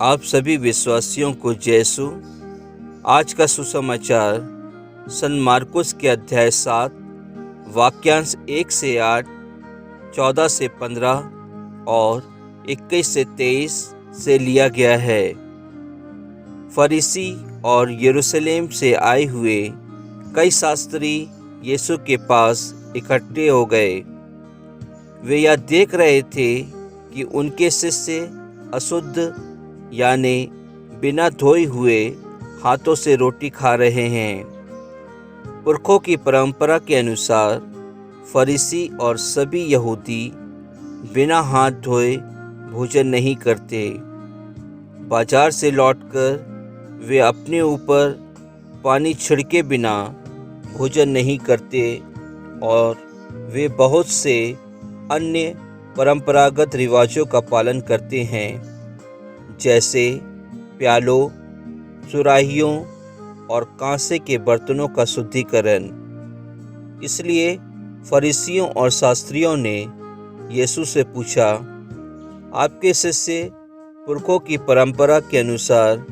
आप सभी विश्वासियों को जयसु। आज का सुसमाचार सन मार्कुस के अध्याय 7 वाक्यांश 1 से 8, 14 से 15 और 21 से 23 से लिया गया है। फरीसी और यरूशलेम से आए हुए कई शास्त्री यीशु के पास इकट्ठे हो गए। वे यह देख रहे थे कि उनके शिष्य अशुद्ध यानी बिना धोए हुए हाथों से रोटी खा रहे हैं। पुरखों की परंपरा के अनुसार फरीसी और सभी यहूदी बिना हाथ धोए भोजन नहीं करते। बाजार से लौटकर वे अपने ऊपर पानी छिड़के बिना भोजन नहीं करते और वे बहुत से अन्य परंपरागत रिवाजों का पालन करते हैं, जैसे प्यालों, सुराहियों और कांसे के बर्तनों का शुद्धिकरण। इसलिए फरीसियों और शास्त्रियों ने यीशु से पूछा, आपके शिष्य पुरखों की परंपरा के अनुसार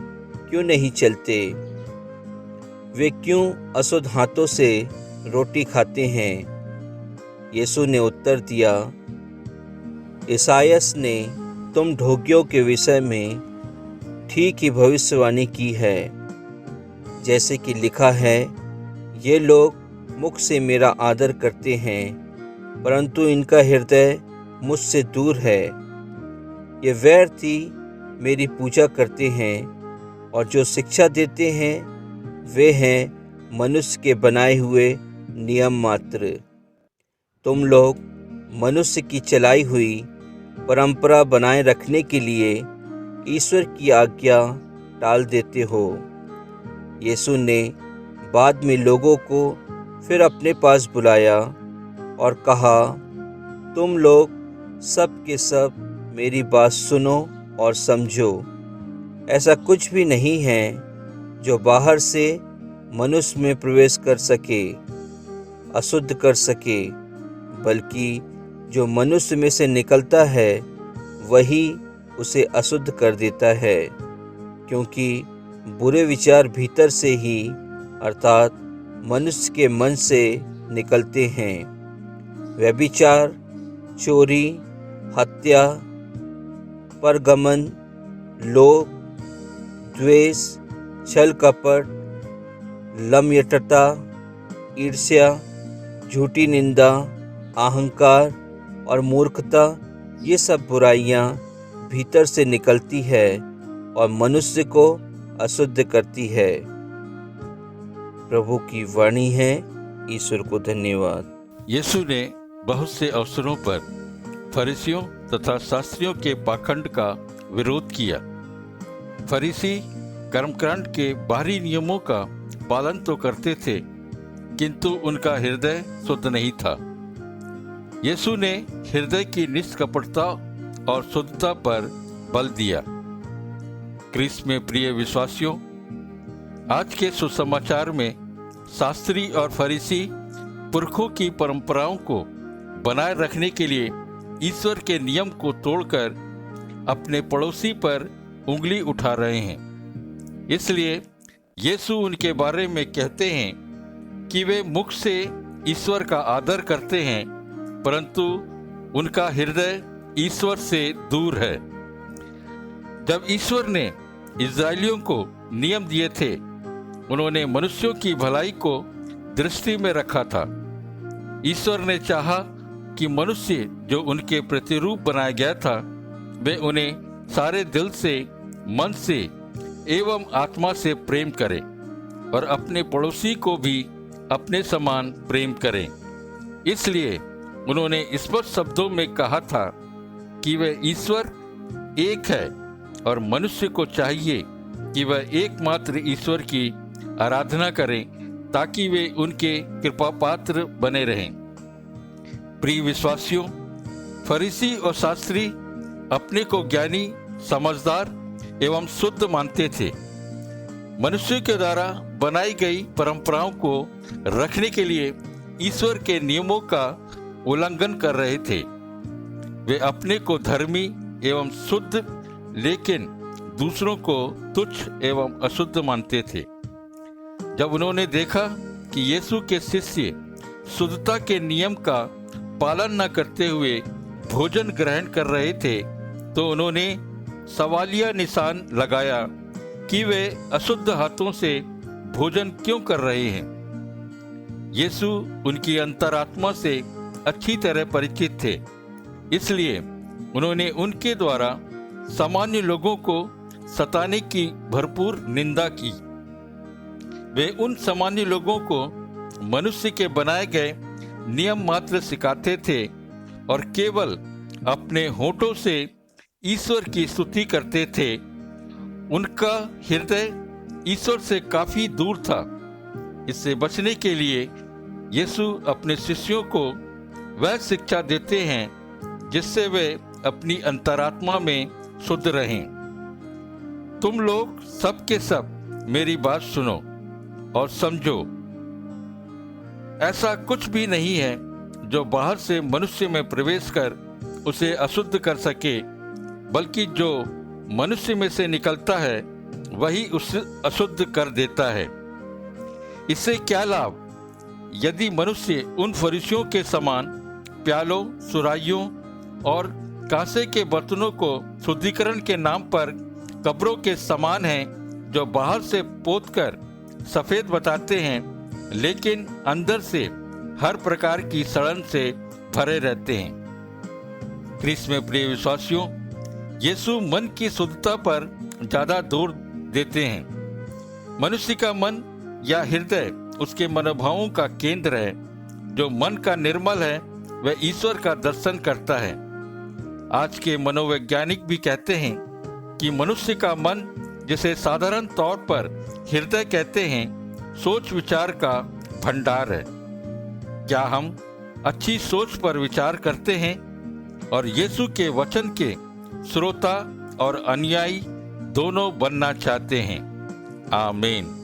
क्यों नहीं चलते? वे क्यों अशुद्ध हाथों से रोटी खाते हैं? यीशु ने उत्तर दिया, ईसायास ने तुम ढोंगियों के विषय में ठीक ही भविष्यवाणी की है, जैसे कि लिखा है, ये लोग मुख से मेरा आदर करते हैं, परंतु इनका हृदय मुझसे दूर है। ये व्यर्थ ही मेरी पूजा करते हैं और जो शिक्षा देते हैं वे हैं मनुष्य के बनाए हुए नियम मात्र। तुम लोग मनुष्य की चलाई हुई परंपरा बनाए रखने के लिए ईश्वर की आज्ञा टाल देते हो। यीशु ने बाद में लोगों को फिर अपने पास बुलाया और कहा, तुम लोग सब के सब मेरी बात सुनो और समझो। ऐसा कुछ भी नहीं है जो बाहर से मनुष्य में प्रवेश कर सके, अशुद्ध कर सके, बल्कि जो मनुष्य में से निकलता है वही उसे अशुद्ध कर देता है, क्योंकि बुरे विचार भीतर से ही अर्थात मनुष्य के मन से निकलते हैं। व्यभिचार, चोरी, हत्या, परगमन, लोभ, द्वेष, छल कपट, लम्यटता, ईर्ष्या, झूठी निंदा, अहंकार और मूर्खता, ये सब बुराइयां भीतर से निकलती है और मनुष्य को अशुद्ध करती है। प्रभु की वाणी है। ईश्वर को धन्यवाद। यीशु ने बहुत से अवसरों पर फरीसियों तथा शास्त्रियों के पाखंड का विरोध किया। फरीसी कर्मकांड के बाहरी नियमों का पालन तो करते थे, किंतु उनका हृदय शुद्ध नहीं था। यीशु ने हृदय की निष्कपटता और शुद्धता पर बल दिया। क्रिस्त में प्रिय विश्वासियों, आज के सुसमाचार में शास्त्री और फरीसी पुरखों की परंपराओं को बनाए रखने के लिए ईश्वर के नियम को तोड़कर अपने पड़ोसी पर उंगली उठा रहे हैं। इसलिए यीशु उनके बारे में कहते हैं कि वे मुख से ईश्वर का आदर करते हैं, परंतु उनका हृदय ईश्वर से दूर है। जब ईश्वर ने इस्राएलियों को नियम दिए थे, उन्होंने मनुष्यों की भलाई को दृष्टि में रखा था। ईश्वर ने चाहा कि मनुष्य जो उनके प्रतिरूप बनाया गया था, वे उन्हें सारे दिल से, मन से एवं आत्मा से प्रेम करें और अपने पड़ोसी को भी अपने समान प्रेम करें। इसलिए उन्होंने स्पष्ट शब्दों में कहा था कि वह ईश्वर एक है और मनुष्य को चाहिए कि वह एकमात्र ईश्वर की आराधना करें, ताकि वे उनके कृपा पात्र बने रहें। प्रिय विश्वासियों, फरीसी और शास्त्री अपने को ज्ञानी, समझदार एवं शुद्ध मानते थे। मनुष्य के द्वारा बनाई गई परंपराओं को रखने के लिए ईश्वर के नियमों का उल्लंघन कर रहे थे। वे अपने को धर्मी एवं शुद्ध लेकिन दूसरों को तुच्छ एवं अशुद्ध मानते थे। जब उन्होंने देखा कि यीशु के शिष्य शुद्धता के नियम का पालन न करते हुए भोजन ग्रहण कर रहे थे, तो उन्होंने सवालिया निशान लगाया कि वे अशुद्ध हाथों से भोजन क्यों कर रहे हैं। यीशु उनकी अंतरात्मा से अच्छी तरह परिचित थे, इसलिए उन्होंने उनके द्वारा सामान्य लोगों को सताने की भरपूर निंदा की। वे उन सामान्य लोगों को मनुष्य के बनाए गए नियम मात्र सिखाते थे और केवल अपने होठों से ईश्वर की स्तुति करते थे। उनका हृदय ईश्वर से काफी दूर था। इससे बचने के लिए यीशु अपने शिष्यों को वह शिक्षा देते हैं जिससे वे अपनी अंतरात्मा में शुद्ध रहें। तुम लोग सब के सब मेरी बात सुनो और समझो। ऐसा कुछ भी नहीं है जो बाहर से मनुष्य में प्रवेश कर उसे अशुद्ध कर सके, बल्कि जो मनुष्य में से निकलता है वही उसे अशुद्ध कर देता है। इससे क्या लाभ यदि मनुष्य उन फरीसियों के समान प्यालों, सुराहियों और कांसे के बर्तनों को शुद्धिकरण के नाम पर कब्रों के समान हैं, जो बाहर से पोतकर सफेद बताते हैं लेकिन अंदर से हर प्रकार की सड़न से भरे रहते हैं। क्रिस्त में प्रिय विश्वासियों, यीशु मन की शुद्धता पर ज्यादा जोर देते हैं। मनुष्य का मन या हृदय उसके मनोभावों का केंद्र है। जो मन का निर्मल है वह ईश्वर का दर्शन करता है। आज के मनोवैज्ञानिक भी कहते हैं कि मनुष्य का मन, जिसे साधारण तौर पर हृदय कहते हैं, सोच विचार का भंडार है। क्या हम अच्छी सोच पर विचार करते हैं और यीशु के वचन के श्रोता और अनुयायी दोनों बनना चाहते हैं? आमीन।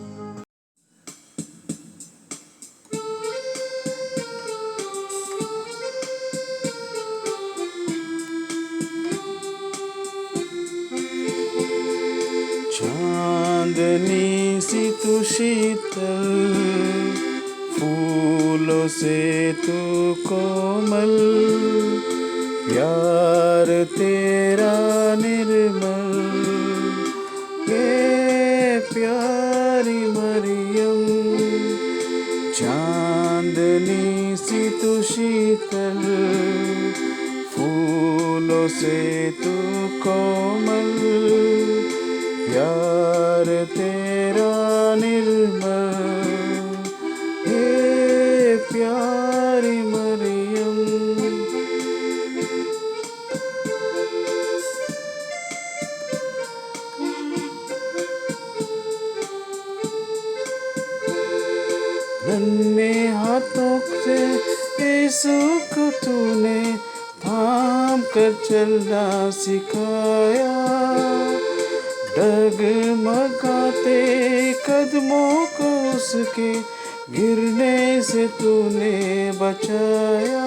चांदनी सी तू शीतल, फूलों से तू कोमल, प्यार तेरा निर्मल, ये प्यारी मरियम। चांदनी सी तू शीतल, फूलों से तू कोमल, प्यार तेरा निर्मल, हे प्यारी मरियम। नन्हे हाथों से यीशु को तूने थाम कर चलना सिखाया, डगमगाते कदमों को उसके गिरने से तूने बचाया।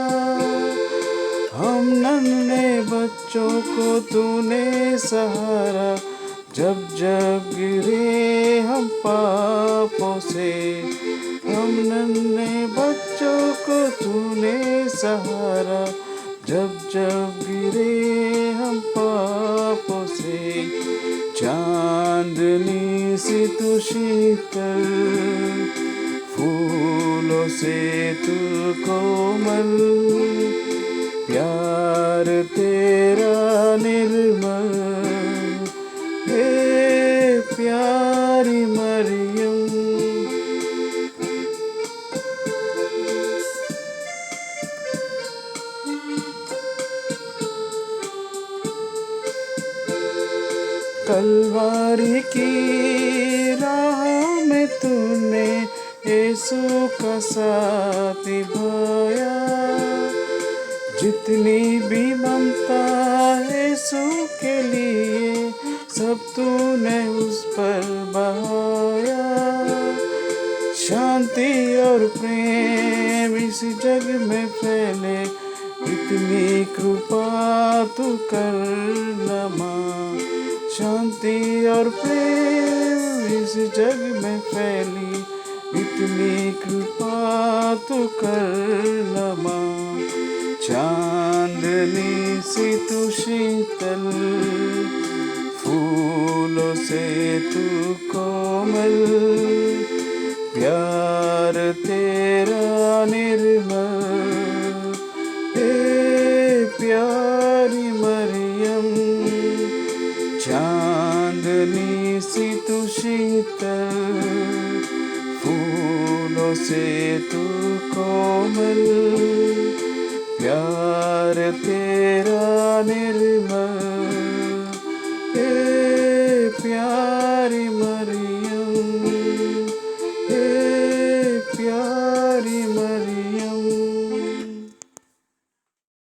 हम नन्हे बच्चों को तूने सहारा, जब जब गिरे हम पापों से। हम नन्हे बच्चों को तूने सहारा, जब जब गिरे हम पापों से। चांदनी सी तू शीतल, फूलों से तू कोमल, प्यार तेरा निर्मल, हे प्यारी मरियम। कलवारी की राह में तूने यीशु का साथ निभाया, जितनी भी ममता यीशु के लिए सब तूने उस पर बहाया। शांति और प्रेम इस जग में फैले, इतनी कृपा तू कर न माँ। शांति और प्रेम इस जग में फैली, इतनी कृपा तू कर माँ। चांदनी सी तू शीतल, फूलों से तू कोमल, प्यार तेरा निर्मल। हे प्यारी मरियम, चांदनी सी तू शीतल, फूलों से तू कोमल, प्यार तेरा निर्मल।